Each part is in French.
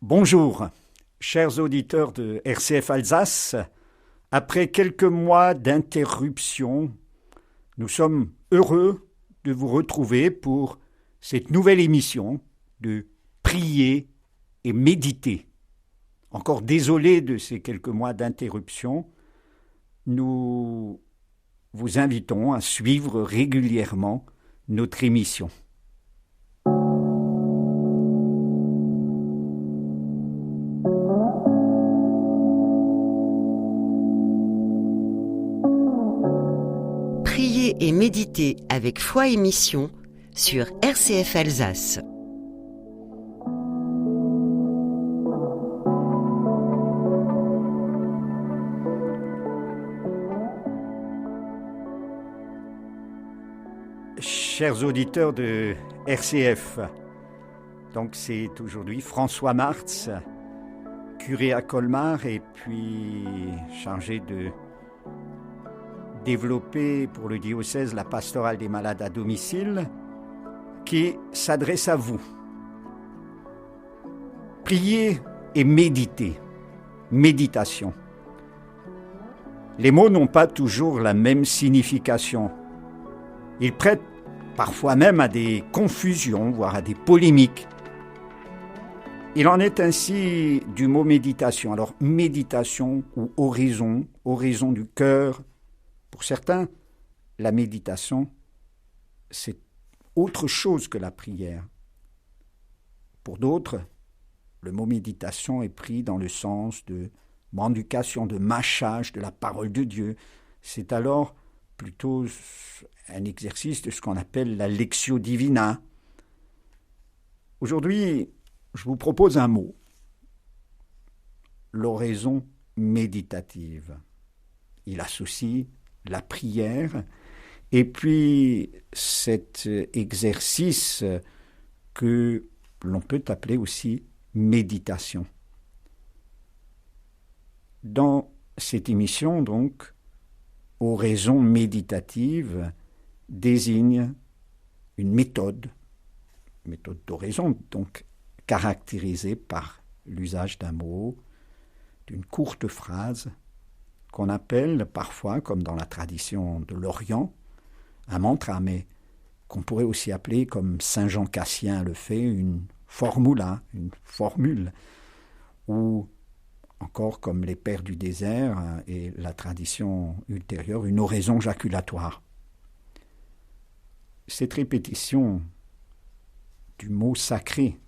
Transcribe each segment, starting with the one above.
Bonjour, chers auditeurs de RCF Alsace. Après quelques mois d'interruption, nous sommes heureux de vous retrouver pour cette nouvelle émission de Prier et méditer. Encore désolé de ces quelques mois d'interruption, nous vous invitons à suivre régulièrement notre émission. Prier et méditer avec foi et mission sur RCF Alsace. Chers auditeurs de RCF, donc c'est aujourd'hui François Martz, curé à Colmar et puis chargé de développer pour le diocèse la pastorale des malades à domicile, qui s'adresse à vous. Prier et méditer. Méditation. Les mots n'ont pas toujours la même signification. Ils prêtent parfois même à des confusions, voire à des polémiques. Il en est ainsi du mot méditation. Alors, méditation ou oraison du cœur. Pour certains, la méditation, c'est autre chose que la prière. Pour d'autres, le mot méditation est pris dans le sens de mendication, de mâchage de la parole de Dieu. C'est alors plutôt un exercice de ce qu'on appelle la lectio divina. Aujourd'hui, je vous propose un mot, l'oraison méditative. Il associe la prière et puis cet exercice que l'on peut appeler aussi méditation. Dans cette émission, donc, oraison méditative désigne une méthode d'oraison, donc caractérisée par l'usage d'un mot, d'une courte phrase, qu'on appelle parfois, comme dans la tradition de l'Orient, un mantra, mais qu'on pourrait aussi appeler, comme saint Jean Cassien le fait, une formula, une formule, ou encore comme les pères du désert et la tradition ultérieure, une oraison jaculatoire. Cette répétition du mot sacré,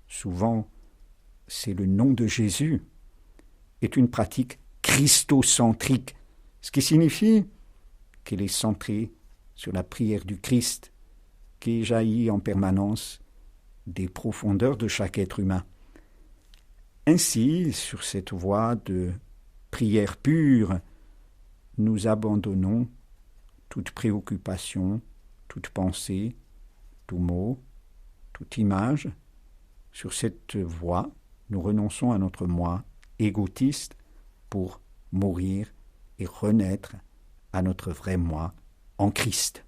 souvent c'est le nom de Jésus, est une pratique christocentrique, ce qui signifie qu'elle est centrée sur la prière du Christ qui jaillit en permanence des profondeurs de chaque être humain. Ainsi, sur cette voie de prière pure, nous abandonnons toute préoccupation, toute pensée, tout mot, toute image. Sur cette voie, nous renonçons à notre moi égotiste pour mourir et renaître à notre vrai moi en Christ.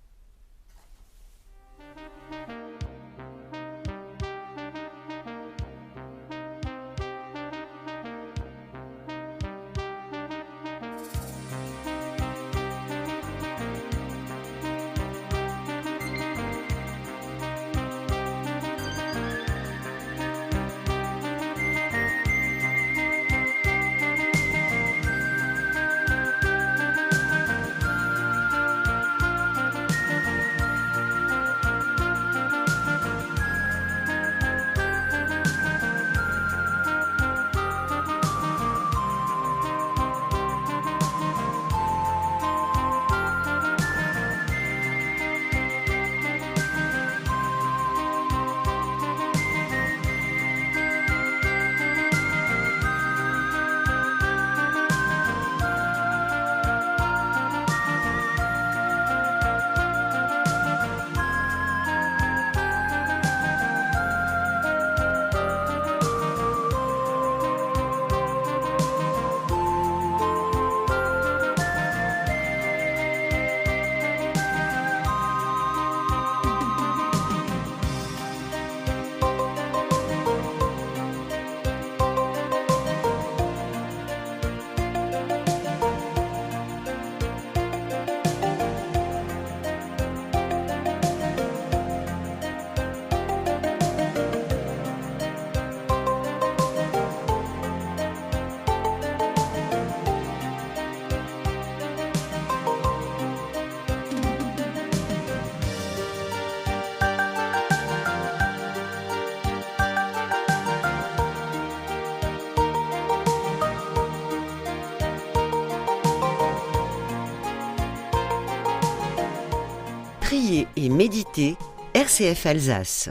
Prier et méditer, RCF Alsace.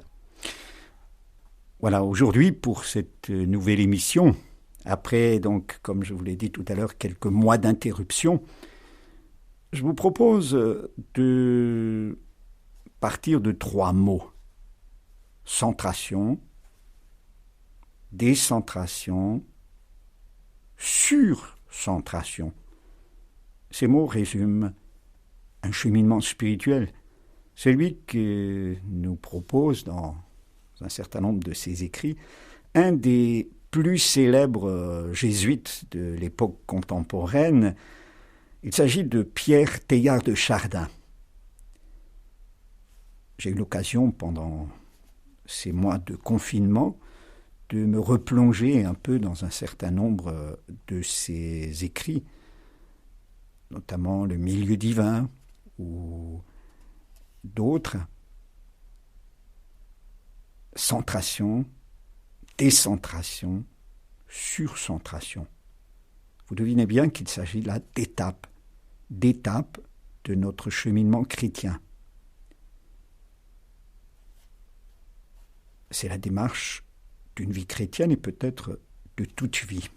Voilà, aujourd'hui pour cette nouvelle émission, après donc, comme je vous l'ai dit tout à l'heure, quelques mois d'interruption, je vous propose de partir de 3 mots. Centration, décentration, surcentration. Ces mots résument un cheminement spirituel, celui que nous propose dans un certain nombre de ses écrits un des plus célèbres jésuites de l'époque contemporaine. Il s'agit de Pierre Teilhard de Chardin. J'ai eu l'occasion pendant ces mois de confinement de me replonger un peu dans un certain nombre de ses écrits, notamment Le Milieu divin ou d'autres. Centration, décentration, surcentration. Vous devinez bien qu'il s'agit là d'étapes de notre cheminement chrétien. C'est la démarche d'une vie chrétienne et peut-être de toute vie.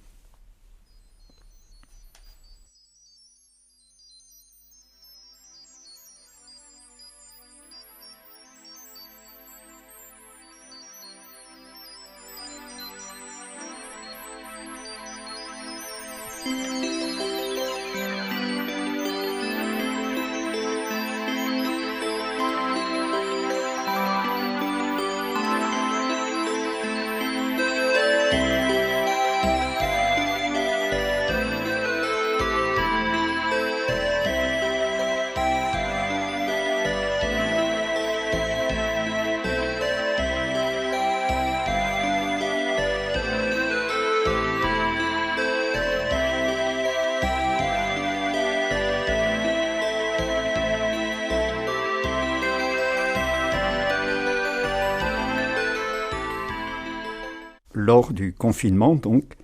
Lors du confinement, donc,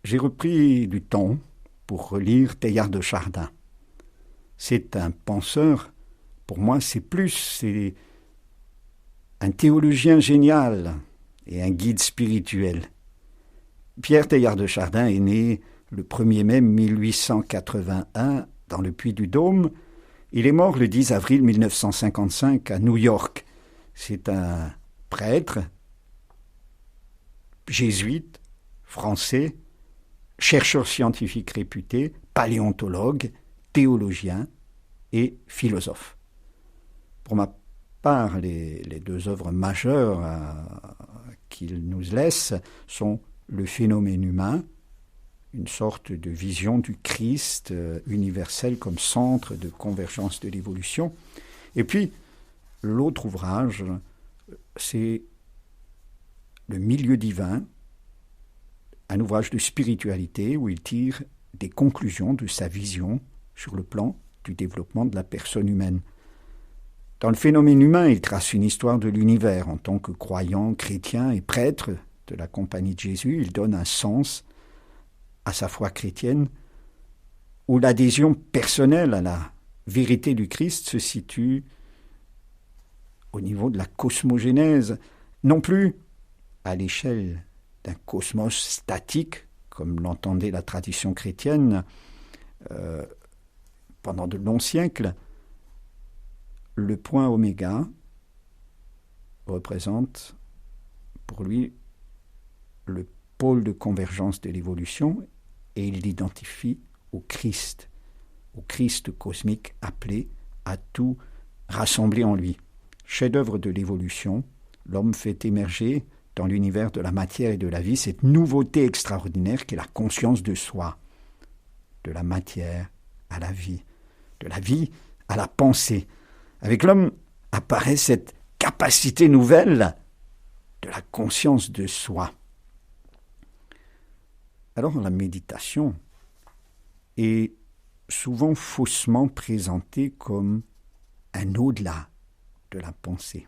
j'ai repris du temps pour relire Teilhard de Chardin. C'est un penseur, pour moi, c'est un théologien génial et un guide spirituel. Pierre Teilhard de Chardin est né le 1er mai 1881 dans le Puy-du-Dôme. Il est mort le 10 avril 1955 à New York. C'est un prêtre, jésuite, français, chercheur scientifique réputé, paléontologue, théologien et philosophe. Pour ma part, les 2 œuvres majeures qu'il nous laisse sont Le phénomène humain, une sorte de vision du Christ universel comme centre de convergence de l'évolution, et puis l'autre ouvrage, c'est Le Milieu divin, un ouvrage de spiritualité où il tire des conclusions de sa vision sur le plan du développement de la personne humaine. Dans Le phénomène humain, il trace une histoire de l'univers. En tant que croyant, chrétien et prêtre de la Compagnie de Jésus, il donne un sens à sa foi chrétienne, où l'adhésion personnelle à la vérité du Christ se situe au niveau de la cosmogénèse, non plus à l'échelle d'un cosmos statique, comme l'entendait la tradition chrétienne pendant de longs siècles. Le point oméga représente pour lui le pôle de convergence de l'évolution et il l'identifie au Christ cosmique appelé à tout rassembler en lui. Chef-d'œuvre de l'évolution, l'homme fait émerger dans l'univers de la matière et de la vie cette nouveauté extraordinaire qui est la conscience de soi, de la matière à la vie, de la vie à la pensée. Avec l'homme apparaît cette capacité nouvelle de la conscience de soi. Alors la méditation est souvent faussement présentée comme un au-delà de la pensée.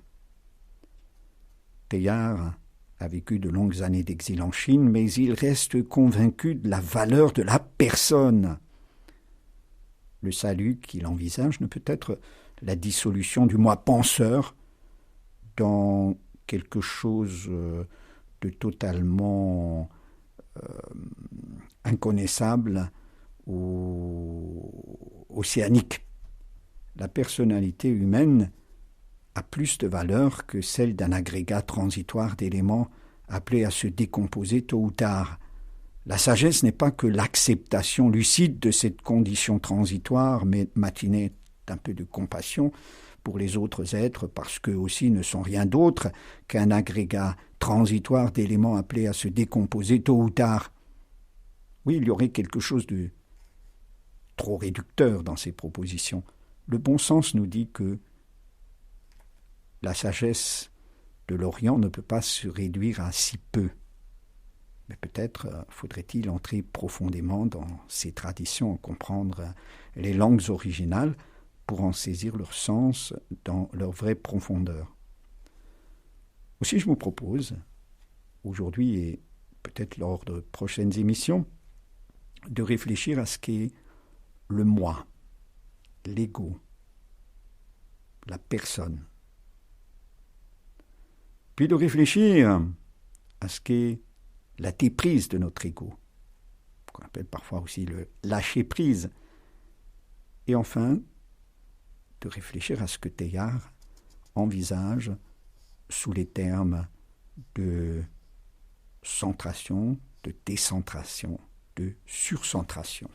Teilhard a vécu de longues années d'exil en Chine, mais il reste convaincu de la valeur de la personne. Le salut qu'il envisage ne peut être la dissolution du moi penseur dans quelque chose de totalement inconnaissable ou océanique. La personnalité humaine a plus de valeur que celle d'un agrégat transitoire d'éléments appelés à se décomposer tôt ou tard. La sagesse n'est pas que l'acceptation lucide de cette condition transitoire, mais matinée d'un peu de compassion pour les autres êtres, parce qu'eux aussi ne sont rien d'autre qu'un agrégat transitoire d'éléments appelés à se décomposer tôt ou tard. Oui, il y aurait quelque chose de trop réducteur dans ces propositions. Le bon sens nous dit que la sagesse de l'Orient ne peut pas se réduire à si peu. Mais peut-être faudrait-il entrer profondément dans ces traditions, comprendre les langues originales pour en saisir leur sens dans leur vraie profondeur. Aussi, je vous propose, aujourd'hui et peut-être lors de prochaines émissions, de réfléchir à ce qu'est le moi, l'ego, la personne. Puis de réfléchir à ce qu'est la déprise de notre ego, qu'on appelle parfois aussi le lâcher-prise. Et enfin, de réfléchir à ce que Teilhard envisage sous les termes de centration, de décentration, de surcentration.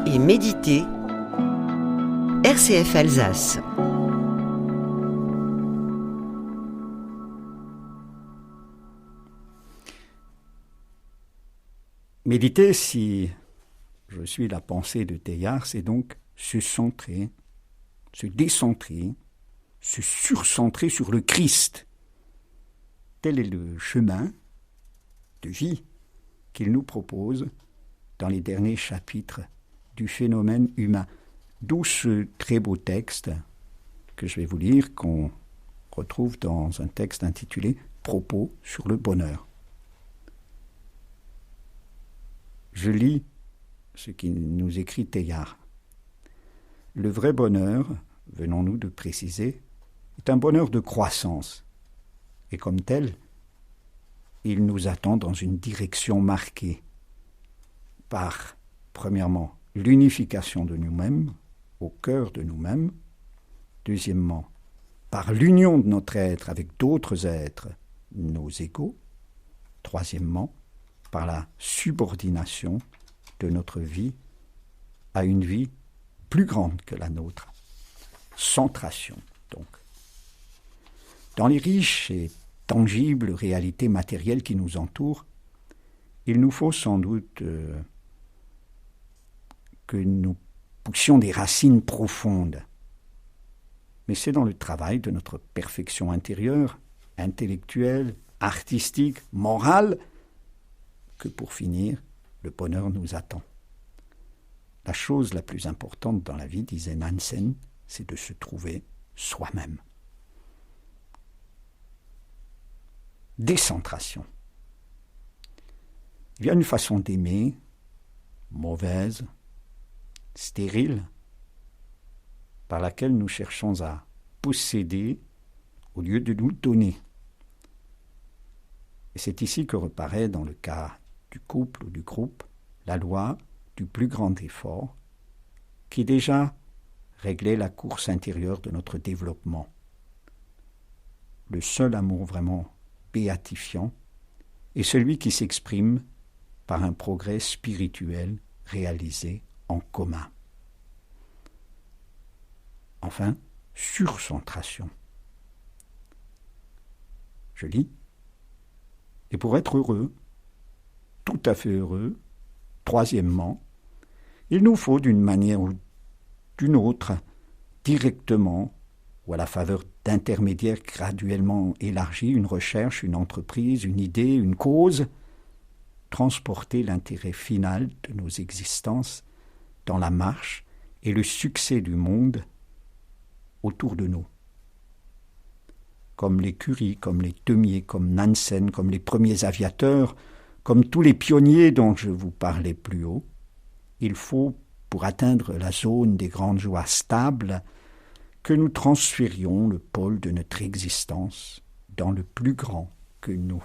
Et méditer, RCF Alsace. Méditer, si je suis la pensée de Teilhard, c'est donc se centrer, se décentrer, se surcentrer sur le Christ. Tel est le chemin de vie qu'il nous propose dans les derniers chapitres du phénomène humain. D'où ce très beau texte que je vais vous lire, qu'on retrouve dans un texte intitulé « Propos sur le bonheur ». Je lis ce qu'il nous écrit Teilhard. Le vrai bonheur, venons-nous de préciser, est un bonheur de croissance. Et comme tel, il nous attend dans une direction marquée par, premièrement, l'unification de nous-mêmes, au cœur de nous-mêmes. Deuxièmement, par l'union de notre être avec d'autres êtres, nos égaux. Troisièmement, par la subordination de notre vie à une vie plus grande que la nôtre. Centration, donc. Dans les riches et tangibles réalités matérielles qui nous entourent, il nous faut sans doute que nous poussions des racines profondes. Mais c'est dans le travail de notre perfection intérieure, intellectuelle, artistique, morale, que pour finir, le bonheur nous attend. La chose la plus importante dans la vie, disait Nansen, c'est de se trouver soi-même. Décentration. Il y a une façon d'aimer, mauvaise, stérile, par laquelle nous cherchons à posséder au lieu de nous donner. Et c'est ici que reparaît, dans le cas du couple ou du groupe, la loi du plus grand effort, qui déjà réglait la course intérieure de notre développement. Le seul amour vraiment béatifiant est celui qui s'exprime par un progrès spirituel réalisé en commun. Enfin, surcentration. Je lis. Et pour être heureux, tout à fait heureux, troisièmement, il nous faut d'une manière ou d'une autre, directement ou à la faveur d'intermédiaires graduellement élargis, une recherche, une entreprise, une idée, une cause, transporter l'intérêt final de nos existences dans la marche et le succès du monde autour de nous. Comme les Curie, comme les Demier, comme Nansen, comme les premiers aviateurs, comme tous les pionniers dont je vous parlais plus haut, il faut, pour atteindre la zone des grandes joies stables, que nous transférions le pôle de notre existence dans le plus grand que nous.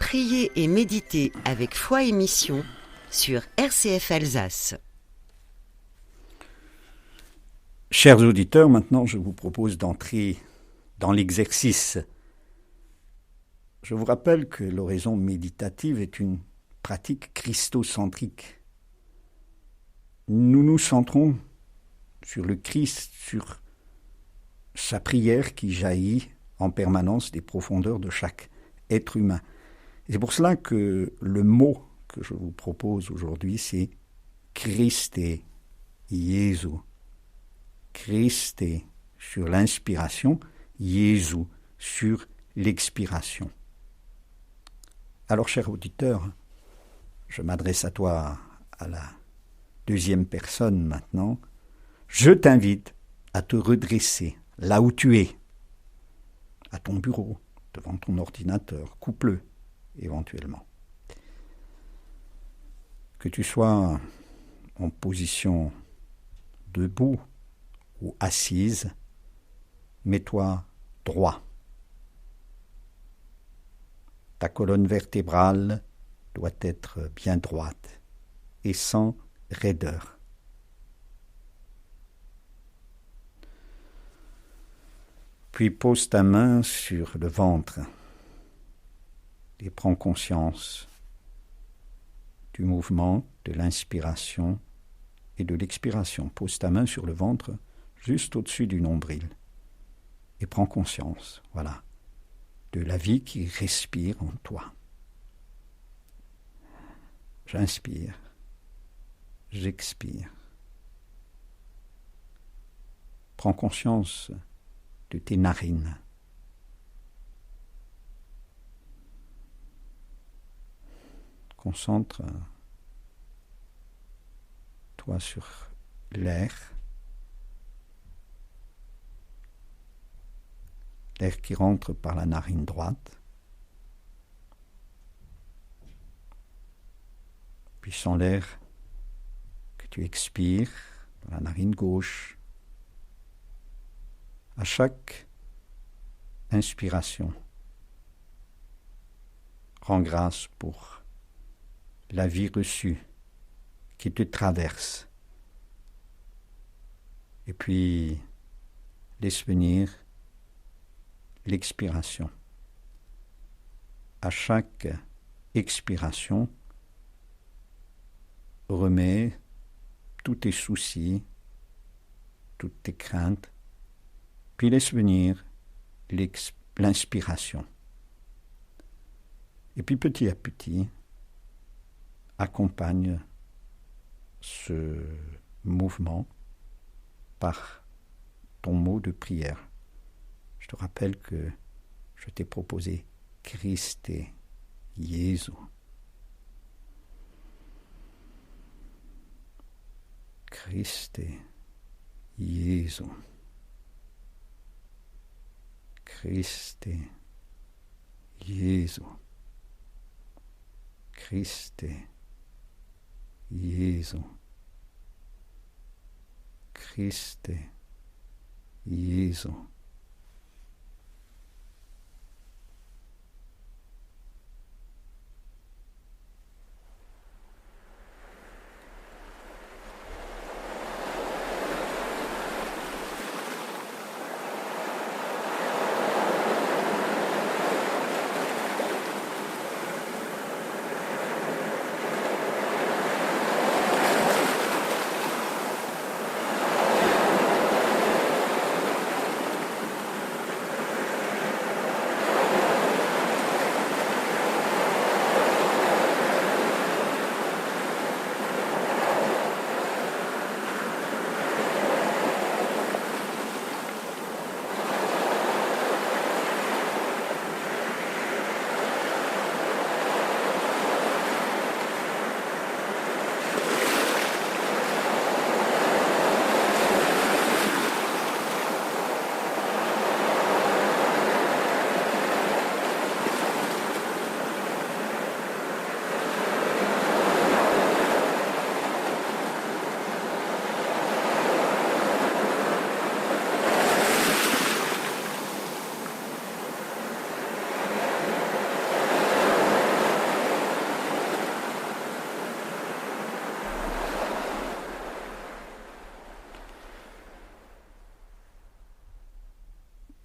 Priez et méditez avec foi et mission sur RCF Alsace. Chers auditeurs, maintenant je vous propose d'entrer dans l'exercice. Je vous rappelle que l'oraison méditative est une pratique christocentrique. Nous nous centrons sur le Christ, sur sa prière qui jaillit en permanence des profondeurs de chaque être humain. Et c'est pour cela que le mot que je vous propose aujourd'hui, c'est Christe Jésus. Christe sur l'inspiration, Jésus sur l'expiration. Alors, cher auditeur, je m'adresse à toi à la deuxième personne maintenant. Je t'invite à te redresser là où tu es, à ton bureau, devant ton ordinateur, coupe-le éventuellement. Que tu sois en position debout ou assise, mets-toi droit. Ta colonne vertébrale doit être bien droite et sans raideur. Puis pose ta main sur le ventre et prends conscience du mouvement, de l'inspiration et de l'expiration. Pose ta main sur le ventre, juste au-dessus du nombril, et prends conscience, voilà, de la vie qui respire en toi. J'inspire, j'expire. Prends conscience de tes narines. Concentre-toi sur l'air qui rentre par la narine droite, puis sens l'air que tu expires par la narine gauche. À chaque inspiration, rends grâce pour la vie reçue qui te traverse. Et puis, laisse venir l'expiration. À chaque expiration, remets tous tes soucis, toutes tes craintes, puis laisse venir l'inspiration. Et puis petit à petit, accompagne ce mouvement par ton mot de prière. Je te rappelle que je t'ai proposé Christe Jésus. Christe Jésus. Christe Jésus. Christe Jésus. Christe Jésus.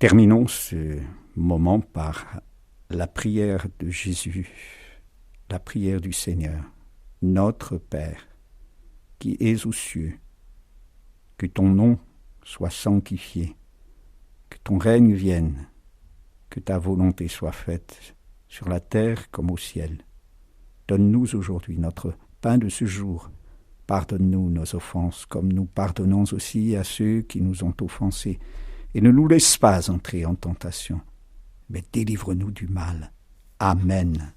Terminons ce moment par la prière de Jésus, la prière du Seigneur. Notre Père, qui es aux cieux, que ton nom soit sanctifié, que ton règne vienne, que ta volonté soit faite sur la terre comme au ciel. Donne-nous aujourd'hui notre pain de ce jour. Pardonne-nous nos offenses, comme nous pardonnons aussi à ceux qui nous ont offensés. Et ne nous laisse pas entrer en tentation, mais délivre-nous du mal. Amen.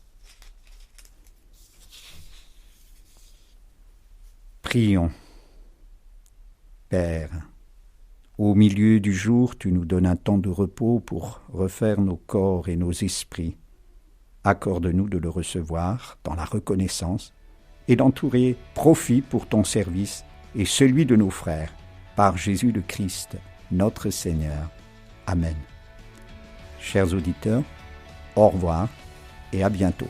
Prions. Père, au milieu du jour, tu nous donnes un temps de repos pour refaire nos corps et nos esprits. Accorde-nous de le recevoir dans la reconnaissance et d'entourer profit pour ton service et celui de nos frères, par Jésus le Christ, notre Seigneur. Amen. Chers auditeurs, au revoir et à bientôt.